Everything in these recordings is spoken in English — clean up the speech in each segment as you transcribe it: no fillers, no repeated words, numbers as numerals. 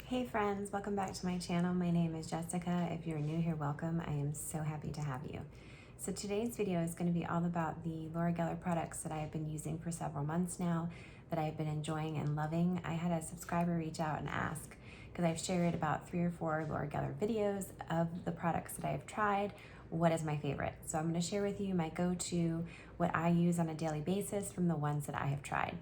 Hey friends, welcome back to my channel. My name is Jessica. If you're new here, welcome. I am so happy to have you. So today's video is going to be all about the Laura Geller products that I have been using for several months now, that I've been enjoying and loving. I had a subscriber reach out and ask, because I've shared about 3 or 4 Laura Geller videos of the products that I've tried, what is my favorite. So I'm going to share with you my go-to, what I use on a daily basis from the ones that I have tried.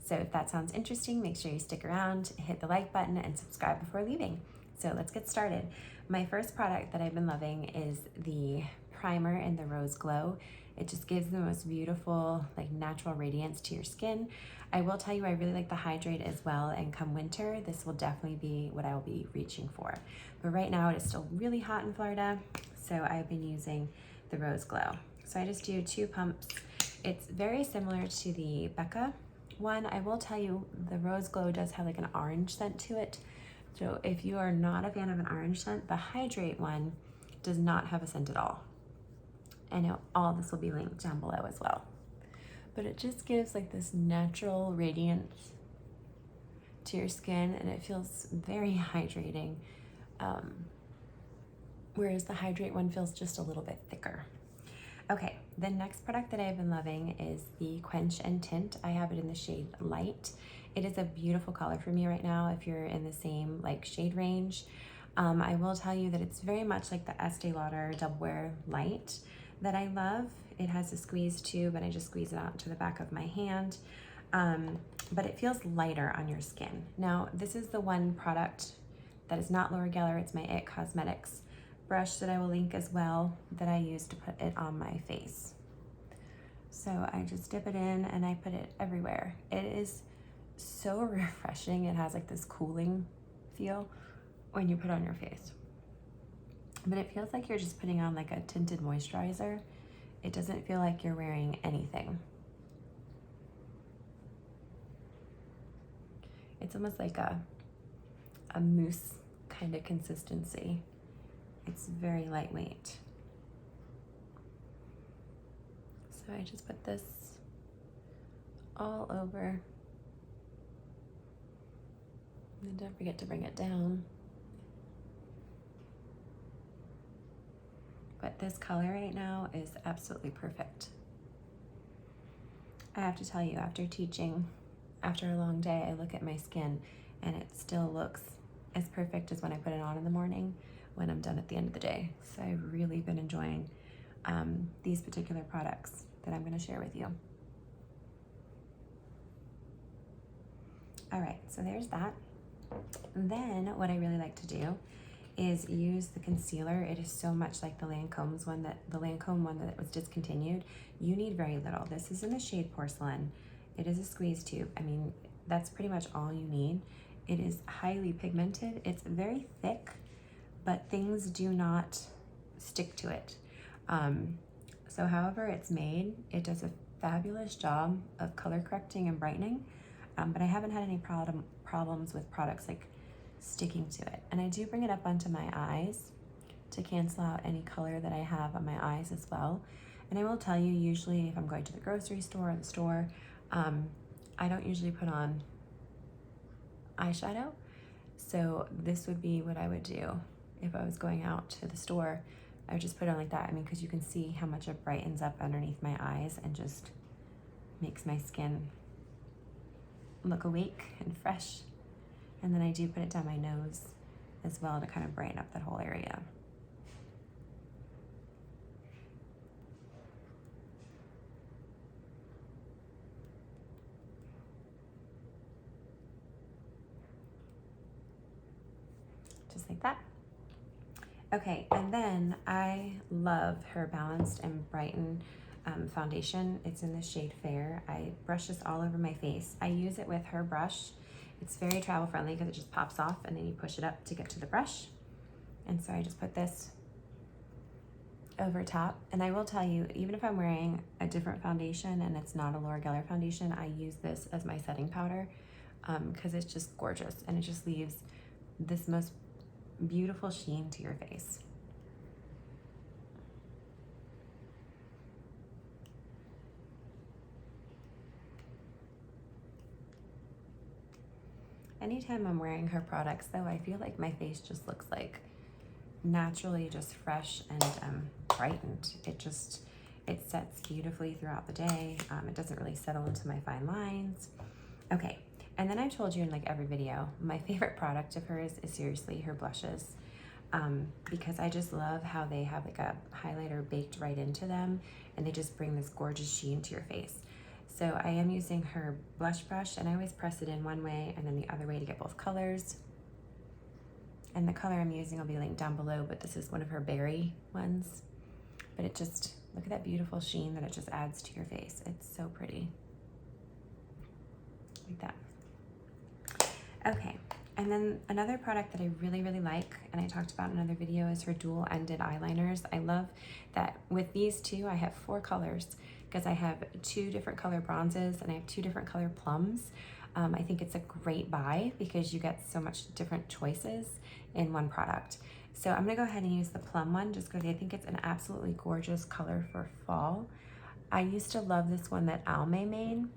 So if that sounds interesting, make sure you stick around, hit the like button, and subscribe before leaving. So let's get started. My first product that I've been loving is the primer in the Rose Glow. It just gives the most beautiful, like natural radiance to your skin. I will tell you, I really like the hydrate as well, and come winter, this will definitely be what I will be reaching for. But right now it is still really hot in Florida, so I've been using the Rose Glow. So I just do 2 pumps. It's very similar to the Becca one. I will tell you, the Rose Glow does have like an orange scent to it. So if you are not a fan of an orange scent, the Hydrate one does not have a scent at all. And all this will be linked down below as well. But it just gives like this natural radiance to your skin, and it feels very hydrating. Whereas the Hydrate one feels just a little bit thicker. Okay, the next product that I've been loving is the Quench and Tint. I have it in the shade Light. It is a beautiful color for me right now if you're in the same like shade range. I will tell you that it's very much like the Estee Lauder Double Wear Light that I love. It has a squeeze tube, and I just squeeze it out to the back of my hand. But it feels lighter on your skin. Now, this is the one product that is not Laura Geller. It's my IT Cosmetics brush that I will link as well, that I use to put it on my face. So I just dip it in and I put it everywhere. It is so refreshing. It has like this cooling feel when you put it on your face. But it feels like you're just putting on like a tinted moisturizer. It doesn't feel like you're wearing anything. It's almost like a mousse kind of consistency. It's very lightweight. So I just put this all over. And don't forget to bring it down. But this color right now is absolutely perfect. I have to tell you, after teaching, after a long day, I look at my skin and it still looks as perfect as when I put it on in the morning, when I'm done at the end of the day. So I've really been enjoying these particular products that I'm going to share with you. All right, so there's that. And then what I really like to do is use the concealer. It is so much like the Lancome one that was discontinued. You need very little. This is in the shade Porcelain. It is a squeeze tube. I mean, that's pretty much all you need. It is highly pigmented. It's very thick, but things do not stick to it. So however it's made, it does a fabulous job of color correcting and brightening, but I haven't had any problems with products like sticking to it. And I do bring it up onto my eyes to cancel out any color that I have on my eyes as well. And I will tell you, usually if I'm going to the grocery store or the store, I don't usually put on eyeshadow. So this would be what I would do if I was going out to the store. I would just put it on like that. I mean, because you can see how much it brightens up underneath my eyes and just makes my skin look awake and fresh. And then I do put it down my nose as well to kind of brighten up that whole area. Just like that. Okay, and then I love her Balanced and Brighten foundation. It's in the shade Fair. I brush this all over my face. I use it with her brush. It's very travel friendly because it just pops off and then you push it up to get to the brush. And so I just put this over top. And I will tell you, even if I'm wearing a different foundation and it's not a Laura Geller foundation, I use this as my setting powder because it's just gorgeous and it just leaves this most beautiful sheen to your face. Anytime I'm wearing her products though, I feel like my face just looks like naturally just fresh and brightened. It sets beautifully throughout the day. It doesn't really settle into my fine lines. Okay, and then I told you in like every video, my favorite product of hers is seriously her blushes. Because I just love how they have like a highlighter baked right into them, and they just bring this gorgeous sheen to your face. So I am using her blush brush, and I always press it in one way and then the other way to get both colors. And the color I'm using will be linked down below, but this is one of her berry ones. But it just, look at that beautiful sheen that it just adds to your face. It's so pretty. Like that. Okay, and then another product that I really, really like, and I talked about in another video, is her dual-ended eyeliners. I love that with these two, I have 4 colors because I have 2 different color bronzes and I have 2 different color plums. I think it's a great buy because you get so much different choices in one product. So I'm gonna go ahead and use the plum one just because I think it's an absolutely gorgeous color for fall. I used to love this one that Almay made,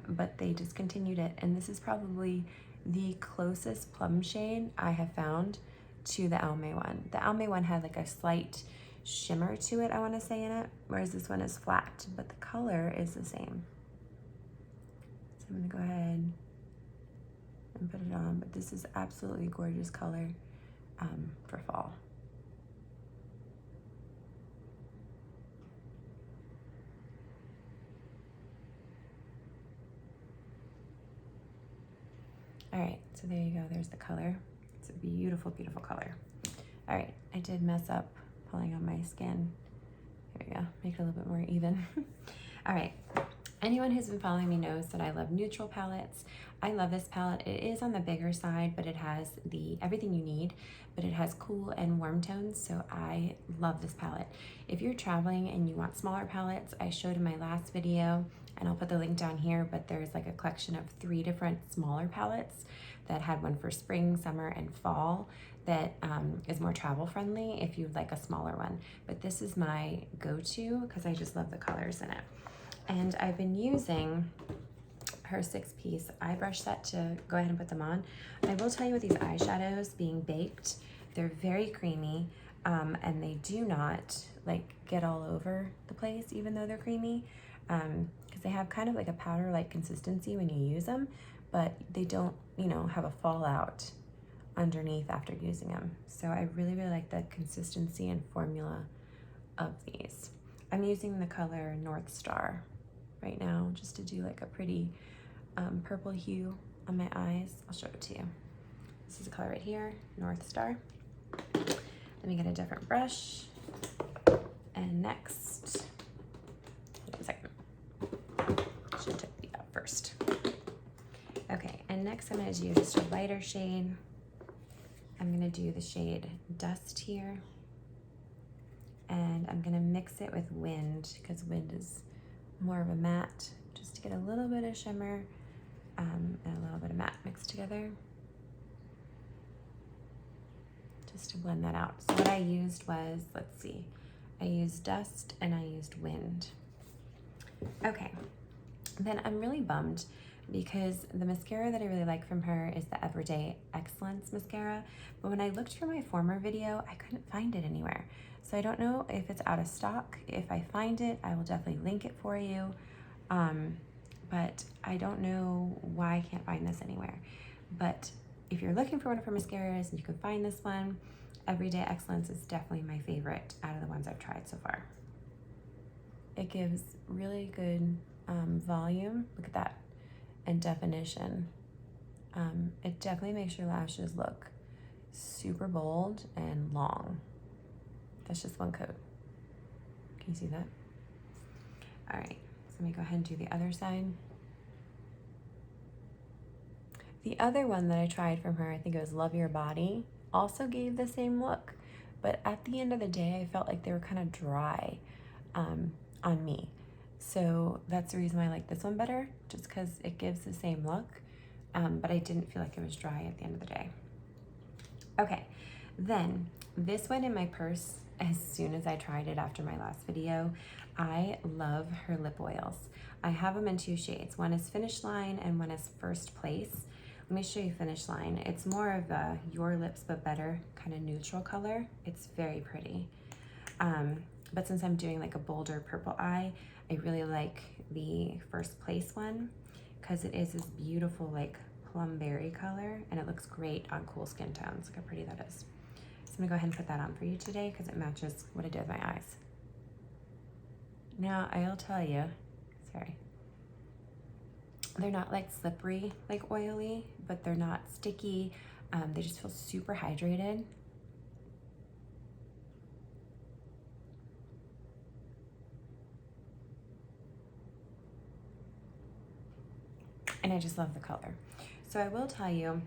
but they discontinued it, and this is probably the closest plum shade I have found to the Almay one. The Almay one had like a slight shimmer to it, I want to say, in it, whereas this one is flat, but the color is the same. So I'm gonna go ahead and put it on, but this is absolutely gorgeous color for fall. All right, so there you go, there's the color. It's a beautiful, beautiful color. All right, I did mess up pulling on my skin. There we go, make it a little bit more even. All right, anyone who's been following me knows that I love neutral palettes. I love this palette. It is on the bigger side, but it has everything you need, but it has cool and warm tones, so I love this palette. If you're traveling and you want smaller palettes, I showed in my last video, and I'll put the link down here, but there's like a collection of 3 different smaller palettes that had one for spring, summer, and fall that is more travel friendly if you'd like a smaller one. But this is my go-to because I just love the colors in it. And I've been using her 6-piece eye brush set to go ahead and put them on. I will tell you with these eyeshadows being baked, they're very creamy, and they do not like get all over the place even though they're creamy, because they have kind of like a powder-like consistency when you use them, but they don't, you know, have a fallout underneath after using them. So I really, really like the consistency and formula of these. I'm using the color North Star right now just to do like a pretty purple hue on my eyes. I'll show it to you. This is the color right here, North Star. Let me get a different brush. And next, hold on a second. Should check these out first. Okay, and next I'm gonna do just a lighter shade. I'm gonna do the shade Dust here. And I'm gonna mix it with Wind because Wind is more of a matte, just to get a little bit of shimmer and a little bit of matte mixed together. Just to blend that out. So what I used was, let's see, I used Dust and I used Wind. Okay, then I'm really bummed because the mascara that I really like from her is the Everyday Excellence mascara, but when I looked for my former video, I couldn't find it anywhere. So I don't know if it's out of stock. If I find it, I will definitely link it for you. But I don't know why I can't find this anywhere. But if you're looking for one of her mascaras and you can find this one, Everyday Excellence is definitely my favorite out of the ones I've tried so far. It gives really good volume, look at that, and definition. It definitely makes your lashes look super bold and long. That's just one coat. Can you see that? All right, so let me go ahead and do the other side. The other one that I tried from her, I think it was Love Your Body, also gave the same look, but at the end of the day, I felt like they were kind of dry on me. So that's the reason why I like this one better, just because it gives the same look, but I didn't feel like it was dry at the end of the day. Okay, then this went in my purse as soon as I tried it after my last video. I love her lip oils. I have them in 2 shades. One is Finish Line and one is First Place. Let me show you Finish Line. It's more of a Your Lips But Better kind of neutral color. It's very pretty. But since I'm doing like a bolder purple eye, I really like the First Place one because it is this beautiful like plum berry color and it looks great on cool skin tones. Look how pretty that is. So I'm gonna go ahead and put that on for you today because it matches what I did with my eyes. Now I'll tell you, sorry, they're not like slippery, like oily, but they're not sticky. They just feel super hydrated. And I just love the color. So I will tell you,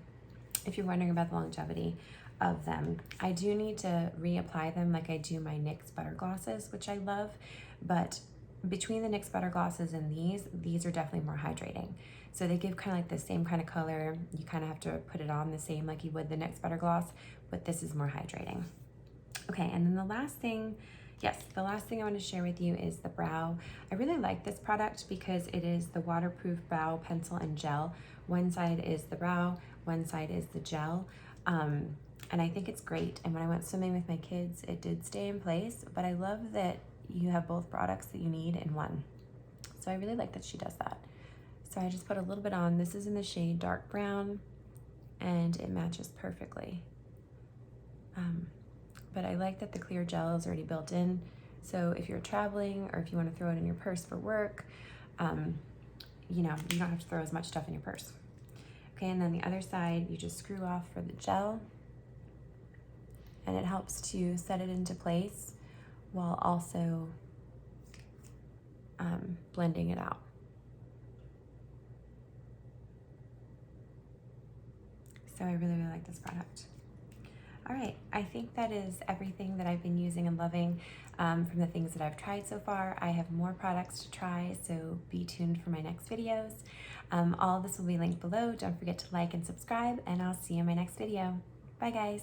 if you're wondering about the longevity of them, I do need to reapply them like I do my NYX Butter Glosses, which I love, but between the NYX Butter Glosses and these are definitely more hydrating. So they give kind of like the same kind of color. You kind of have to put it on the same like you would the NYX Butter Gloss, but this is more hydrating. Okay, and then the last thing I want to share with you is the brow. I really like this product because it is the waterproof brow pencil and gel. One side is the brow, one side is the gel. And I think it's great. And when I went swimming with my kids, it did stay in place, but I love that you have both products that you need in one. So I really like that she does that. So I just put a little bit on. This is in the shade dark brown and it matches perfectly. But I like that the clear gel is already built in. So if you're traveling or if you want to throw it in your purse for work, you know, you don't have to throw as much stuff in your purse. Okay, and then the other side, you just screw off for the gel and it helps to set it into place while also blending it out. So I really, really like this product. All right, I think that is everything that I've been using and loving from the things that I've tried so far. I have more products to try, so be tuned for my next videos. All of this will be linked below. Don't forget to like and subscribe, and I'll see you in my next video. Bye, guys.